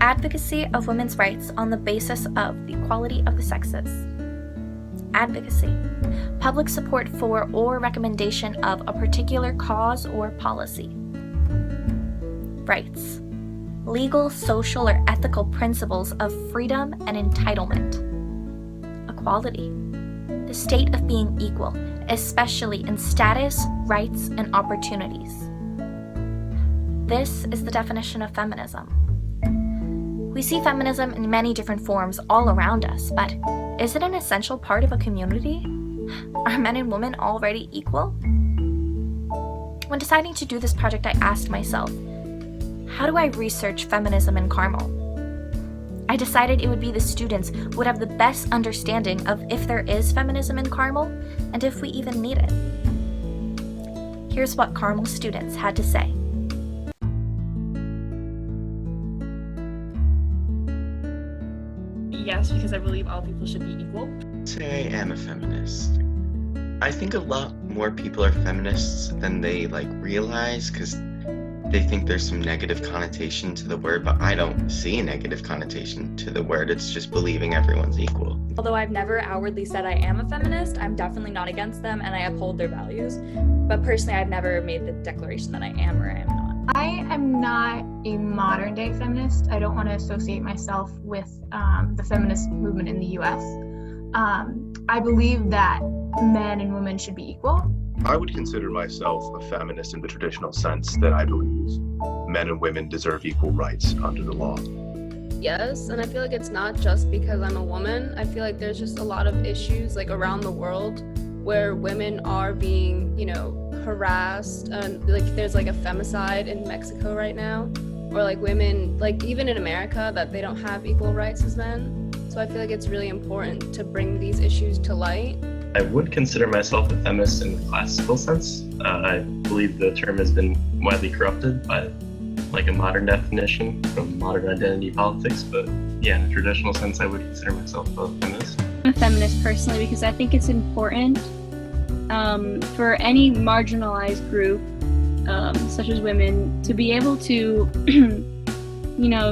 advocacy of women's rights on the basis of the equality of the sexes. Advocacy, public support for or recommendation of a particular cause or policy. Rights, legal, social, or ethical principles of freedom and entitlement. Equality, the state of being equal, especially in status, rights, and opportunities. This is the definition of feminism. We see feminism in many different forms all around us, but is it an essential part of a community? Are men and women already equal? When deciding to do this project, I asked myself, how do I research feminism in Carmel? I decided it would be the students who would have the best understanding of if there is feminism in Carmel and if we even need it. Here's what Carmel students had to say. Yes, because I believe all people should be equal. Say I am a feminist. I think a lot more people are feminists than they realize, because they think there's some negative connotation to the word, but I don't see a negative connotation to the word. It's just believing everyone's equal. Although I've never outwardly said I am a feminist, I'm definitely not against them and I uphold their values. But personally, I've never made the declaration that I am or I am not. I am not a modern day feminist. I don't want to associate myself with the feminist movement in the US. I believe that men and women should be equal. I would consider myself a feminist in the traditional sense that I believe men and women deserve equal rights under the law. Yes, and I feel like it's not just because I'm a woman. I feel like there's just a lot of issues around the world where women are being, harassed, and there's a femicide in Mexico right now, or women, even in America, that they don't have equal rights as men. So I feel like it's really important to bring these issues to light. I would consider myself a feminist in the classical sense. I believe the term has been widely corrupted by a modern definition from modern identity politics, but yeah, in a traditional sense, I would consider myself a feminist. I'm a feminist personally because I think it's important for any marginalized group, such as women, to be able to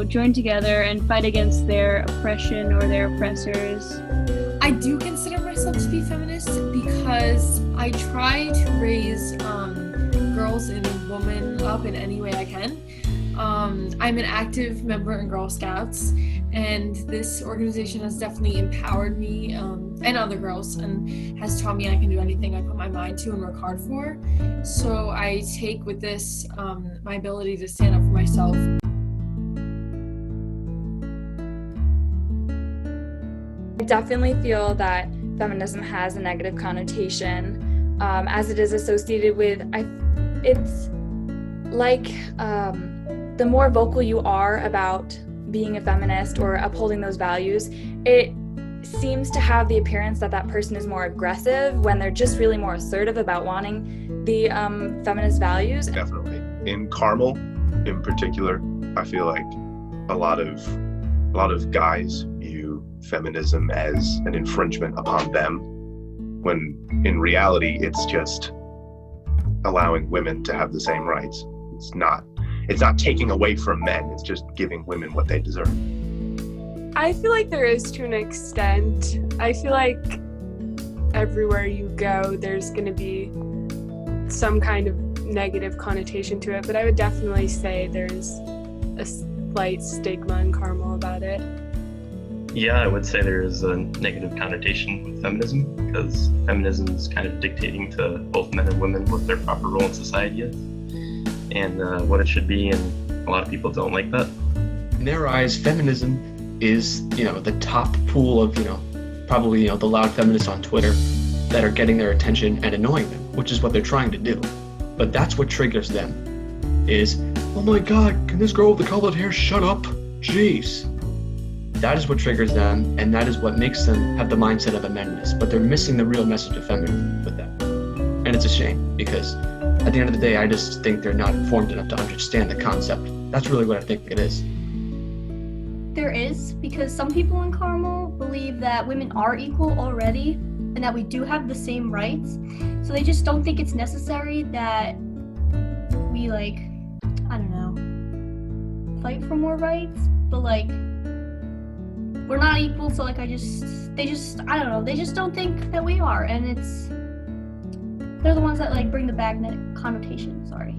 join together and fight against their oppression or their oppressors. I do consider myself to be feminist because I try to raise girls and women up in any way I can. I'm an active member in Girl Scouts, and this organization has definitely empowered me and other girls, and has taught me I can do anything I put my mind to and work hard for. So I take with this my ability to stand up for myself. I definitely feel that feminism has a negative connotation, as it is associated with, it's the more vocal you are about being a feminist or upholding those values, it seems to have the appearance that that person is more aggressive when they're just really more assertive about wanting the feminist values. Definitely. In Carmel, in particular, I feel like a lot of guys view feminism as an infringement upon them, when in reality it's just allowing women to have the same rights. It's not taking away from men, it's just giving women what they deserve. I feel like there is, to an extent. I feel like everywhere you go, there's going to be some kind of negative connotation to it, but I would definitely say there's a slight stigma in Carmel about it. Yeah, I would say there is a negative connotation with feminism, because feminism is kind of dictating to both men and women what their proper role in society is and what it should be, and a lot of people don't like that. In their eyes, feminism is, the top pool of, probably, the loud feminists on Twitter that are getting their attention and annoying them, which is what they're trying to do. But that's what triggers them, is, oh my God, can this girl with the colored hair shut up? Jeez. That is what triggers them, and that is what makes them have the mindset of a feminist, but they're missing the real message of feminism with that. And it's a shame, because at the end of the day, I just think they're not informed enough to understand the concept. That's really what I think it is. There is, because some people in Carmel believe that women are equal already and that we do have the same rights. So they just don't think it's necessary that we fight for more rights, but like we're not equal, so like I don't know, they just don't think that we are, and they're the ones that like bring the bad connotation, sorry.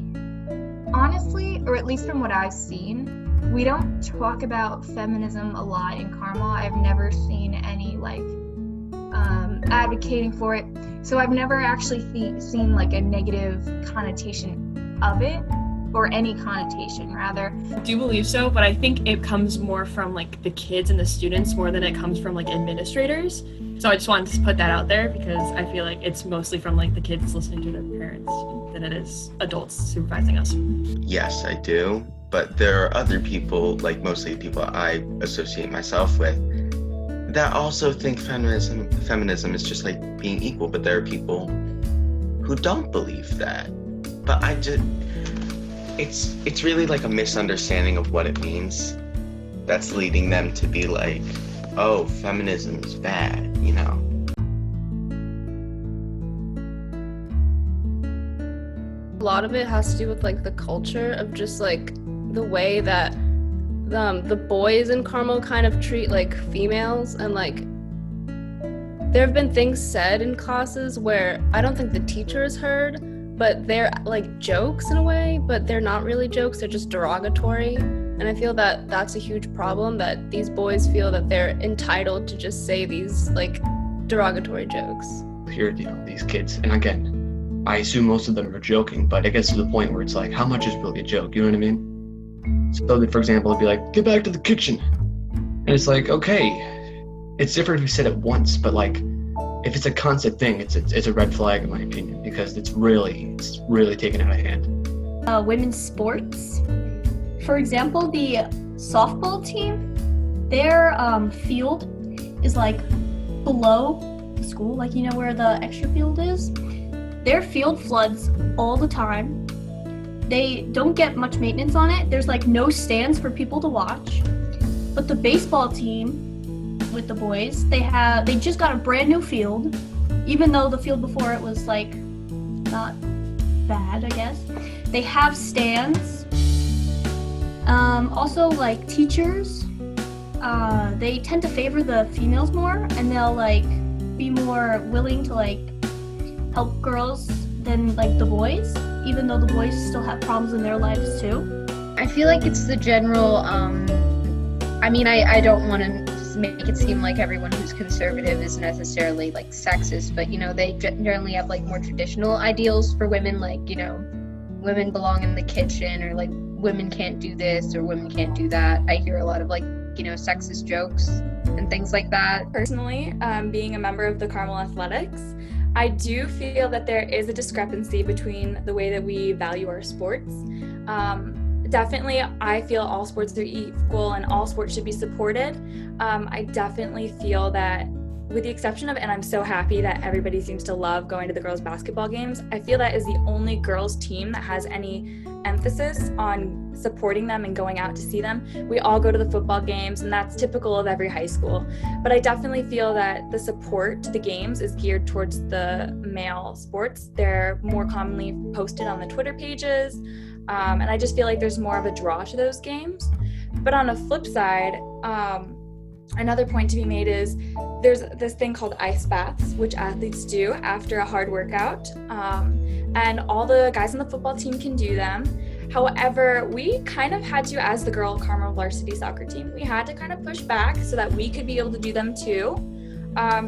Honestly, or at least from what I've seen, we don't talk about feminism a lot in Carmel. I've never seen any like advocating for it, so I've never actually seen like a negative connotation of it, or any connotation rather. I do believe so, but I think it comes more from like the kids and the students more than it comes from like administrators. So I just wanted to put that out there because I feel like it's mostly from like the kids listening to their parents than it is adults supervising us. Yes, I do. But there are other people, like mostly the people I associate myself with, that also think feminism is just like being equal. But there are people who don't believe that. But it's really like a misunderstanding of what it means that's leading them to be like, oh, feminism is bad, you know? A lot of it has to do with like the culture of just like the way that the boys in Carmel kind of treat like females, and like there have been things said in classes where I don't think the teachers heard, but they're like jokes in a way, but they're not really jokes, they're just derogatory. And I feel that that's a huge problem, that these boys feel that they're entitled to just say these like derogatory jokes. Here, you know, these kids, and again, I assume most of them are joking, but it gets to the point where it's like, how much is really a joke? You know what I mean? So, for example, it'd be like, get back to the kitchen. And it's like, okay, it's different if we said it once, but like, if it's a constant thing, it's a red flag in my opinion, because it's really taken out of hand. Women's sports. For example, the softball team, their field is like below the school, like you know where the extra field is. Their field floods all the time. They don't get much maintenance on it. There's like no stands for people to watch. But the baseball team with the boys, they just got a brand new field, even though the field before it was like not bad, I guess. They have stands. Also like teachers, they tend to favor the females more, and they'll like be more willing to like help girls than like the boys, even though the boys still have problems in their lives too. I feel like it's the general, I mean, I don't want to make it seem like everyone who's conservative is necessarily like sexist, but you know, they generally have like more traditional ideals for women, like, you know, women belong in the kitchen, or like women can't do this or women can't do that. I hear a lot of like, you know, sexist jokes and things like that. Personally, being a member of the Carmel Athletics, I do feel that there is a discrepancy between the way that we value our sports. Definitely, I feel all sports are equal and all sports should be supported. I definitely feel that, with the exception of, and I'm so happy that everybody seems to love going to the girls' basketball games, I feel that is the only girls' team that has any emphasis on supporting them and going out to see them. We all go to the football games, and that's typical of every high school. But I definitely feel that the support to the games is geared towards the male sports. They're more commonly posted on the Twitter pages, and I just feel like there's more of a draw to those games. But on a flip side, another point to be made is there's this thing called ice baths, which athletes do after a hard workout, and all the guys on the football team can do them. However, we kind of had to, as the girl Carmel varsity soccer team, we had to kind of push back so that we could be able to do them too.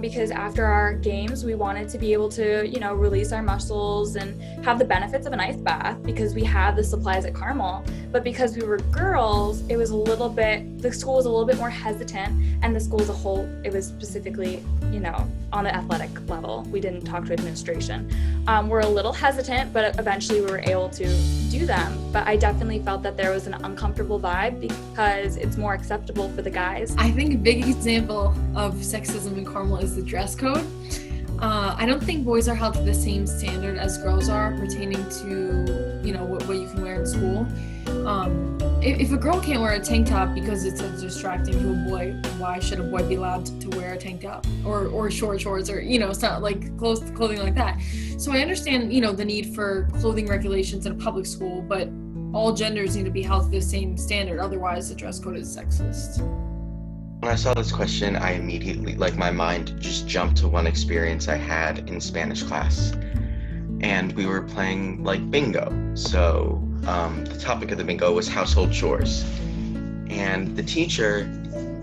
Because after our games, we wanted to be able to, you know, release our muscles and have the benefits of an ice bath, because we have the supplies at Carmel. But because we were girls, it was the school was a little bit more hesitant, and the school as a whole, it was specifically, you know, on the athletic level. We didn't talk to administration. We're a little hesitant, but eventually we were able to do them. But I definitely felt that there was an uncomfortable vibe because it's more acceptable for the guys. I think a big example of sexism in Carmel is the dress code. I don't think boys are held to the same standard as girls are pertaining to, you know, what you can wear in school. If a girl can't wear a tank top because it's distracting to a boy, why should a boy be allowed to wear a tank top or shorts, or, you know, it's not like clothing like that. So I understand, you know, the need for clothing regulations in a public school, but all genders need to be held to the same standard. Otherwise, the dress code is sexist. When I saw this question, I immediately, my mind just jumped to one experience I had in Spanish class. And we were playing, bingo. So the topic of the bingo was household chores. And the teacher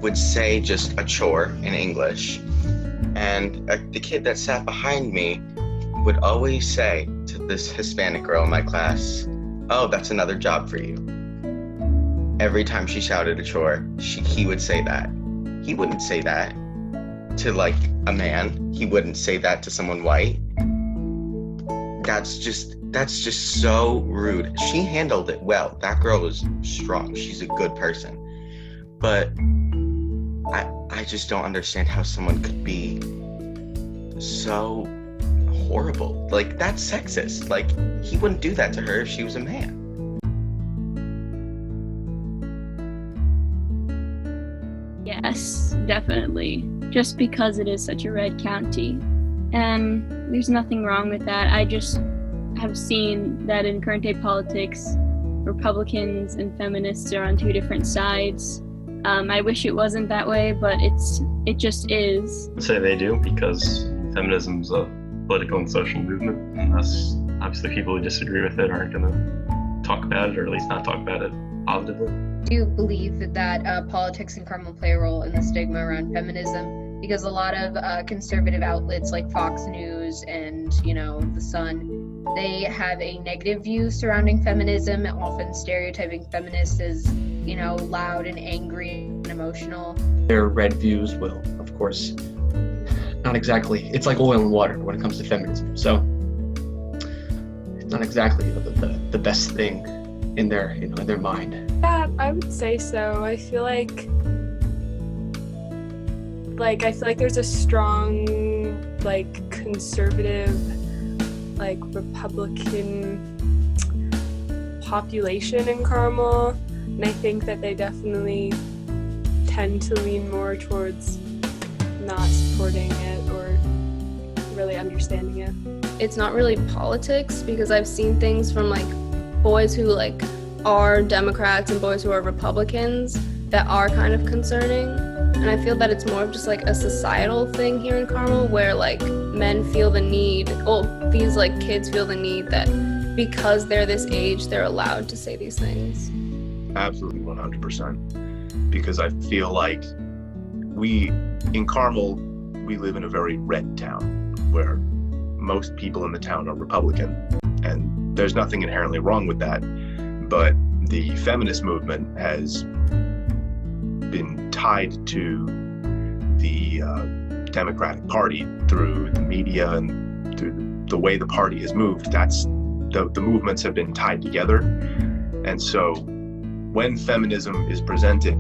would say just a chore in English. And the kid that sat behind me would always say to this Hispanic girl in my class, "Oh, that's another job for you." Every time she shouted a chore, he would say that. He wouldn't say that to a man. He wouldn't say that to someone white. That's just so rude. She handled it well. That girl was strong. She's a good person. But I just don't understand how someone could be so horrible. That's sexist. He wouldn't do that to her if she was a man. Yes, definitely. Just because it is such a red county. And there's nothing wrong with that. I just have seen that in current day politics, Republicans and feminists are on two different sides. I wish it wasn't that way, but it just is. I'd say they do, because feminism's a political and social movement, and thus obviously people who disagree with it aren't going to talk about it, or at least not talk about it positively. Do you believe that politics in Carmel play a role in the stigma around feminism? Because a lot of conservative outlets like Fox News and, The Sun, they have a negative view surrounding feminism, often stereotyping feminists as, loud and angry and emotional. Their red views will, of course, not exactly, it's like oil and water when it comes to feminism. So it's not exactly the best thing in their mind. Yeah, I would say so. I feel like there's a strong conservative Republican population in Carmel, and I think that they definitely tend to lean more towards not supporting it or really understanding it. It's not really politics, because I've seen things from boys who are Democrats and boys who are Republicans that are kind of concerning. And I feel that it's more of just a societal thing here in Carmel, where men feel the need, these kids feel the need that because they're this age, they're allowed to say these things. Absolutely, 100%. Because I feel like in Carmel, we live in a very red town where most people in the town are Republican. And there's nothing inherently wrong with that. But the feminist movement has been tied to the Democratic Party through the media and through the way the party has moved. The movements have been tied together. And so when feminism is presented,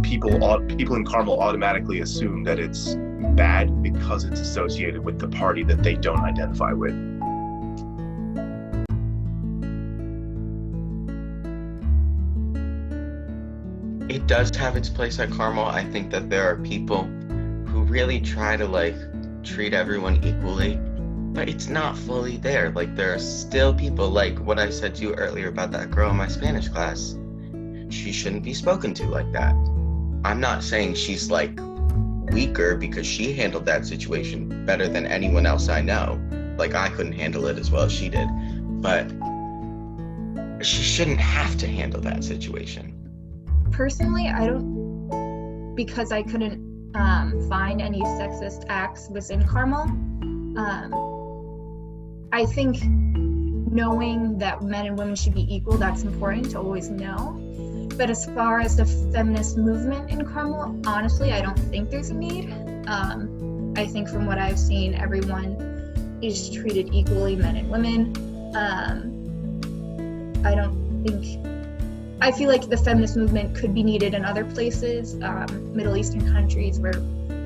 people in Carmel automatically assume that it's bad because it's associated with the party that they don't identify with. It does have its place at Carmel. I think that there are people who really try to treat everyone equally, but it's not fully there. There are still people, what I said to you earlier about that girl in my Spanish class. She shouldn't be spoken to like that. I'm not saying she's weaker because she handled that situation better than anyone else I know. I couldn't handle it as well as she did, but she shouldn't have to handle that situation. Personally, I don't, because I couldn't find any sexist acts within Carmel. I think knowing that men and women should be equal, that's important to always know. But as far as the feminist movement in Carmel, honestly, I don't think there's a need. I think from what I've seen, everyone is treated equally, men and women. I feel like the feminist movement could be needed in other places, Middle Eastern countries where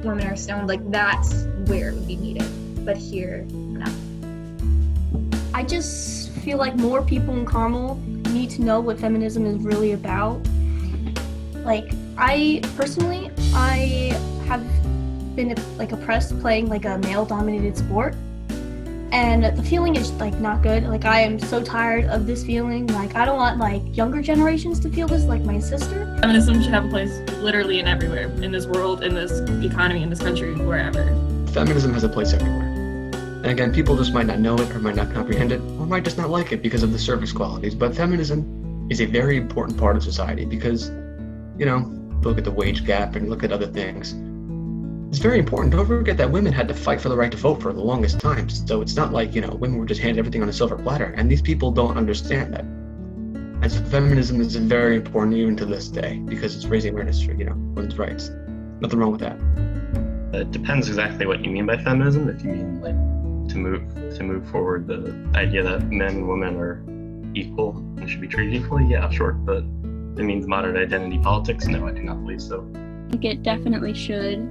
women are stoned, that's where it would be needed. But here, no. I just feel like more people in Carmel need to know what feminism is really about. I personally, I have been oppressed playing a male-dominated sport, and the feeling is like not good. Like I am so tired of this feeling. Like I don't want like younger generations to feel this, like my sister. Feminism should have a place literally in everywhere, in this world, in this economy, in this country, wherever. Feminism has a place everywhere. And again, people just might not know it or might not comprehend it or might just not like it because of the service qualities. But feminism is a very important part of society because, you know, look at the wage gap and look at other things. It's very important. Don't forget that women had to fight for the right to vote for the longest time. So it's not like, you know, women were just handed everything on a silver platter. And these people don't understand that. And so feminism is very important even to this day because it's raising awareness for, you know, women's rights. Nothing wrong with that. It depends exactly what you mean by feminism. If you mean like to move forward the idea that men and women are equal and should be treated equally, yeah, sure. But it means modern identity politics? No, I do not believe so. I think it definitely should.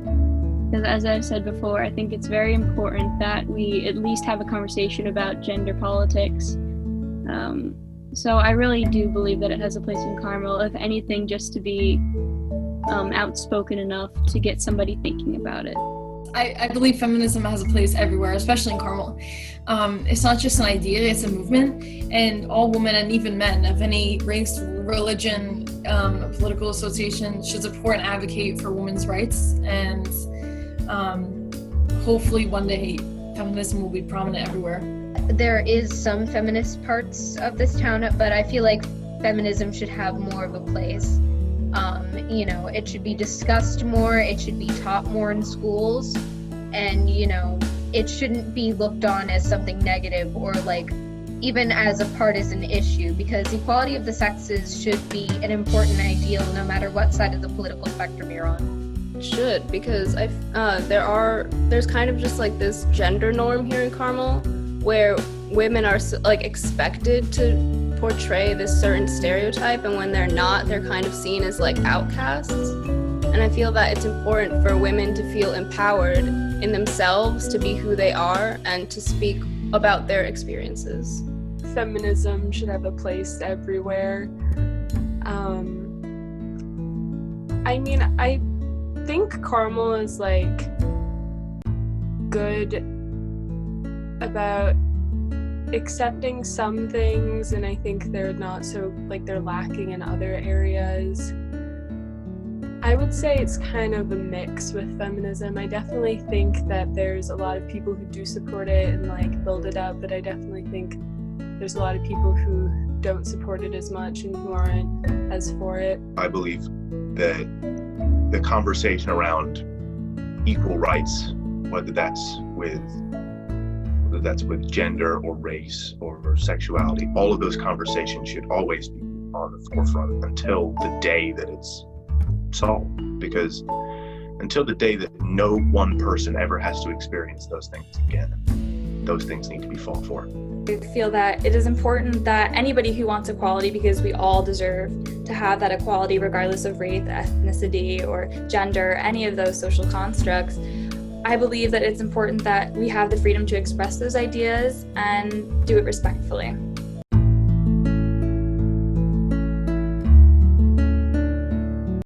Because as I've said before, I think it's very important that we at least have a conversation about gender politics. So I really do believe that it has a place in Carmel, if anything, just to be outspoken enough to get somebody thinking about it. I believe feminism has a place everywhere, especially in Carmel. It's not just an idea, it's a movement, and all women and even men of any race, religion, political association should support and advocate for women's rights, and hopefully one day feminism will be prominent everywhere. There is some feminist parts of this town, but I feel like feminism should have more of a place. You know, it should be discussed more, it should be taught more in schools, and, you know, it shouldn't be looked on as something negative or like even as a partisan issue, because equality of the sexes should be an important ideal no matter what side of the political spectrum you're on. Should, because there's kind of just like this gender norm here in Carmel where women are like expected to portray this certain stereotype, and when they're not, they're kind of seen as like outcasts. And I feel that it's important for women to feel empowered in themselves, to be who they are, and to speak about their experiences. Feminism should have a place everywhere. I mean, I think Carmel is like good about accepting some things, and I think they're not so, like, they're lacking in other areas. I would say it's kind of a mix with feminism. I definitely think that there's a lot of people who do support it and like build it up, but I definitely think there's a lot of people who don't support it as much and who aren't as for it. I believe that the conversation around equal rights, whether that's with gender or race or sexuality, all of those conversations should always be on the forefront until the day that it's solved. Because until the day that no one person ever has to experience those things again, those things need to be fought for. I feel that it is important that anybody who wants equality, because we all deserve to have that equality regardless of race, ethnicity, or gender, any of those social constructs. I believe that it's important that we have the freedom to express those ideas and do it respectfully.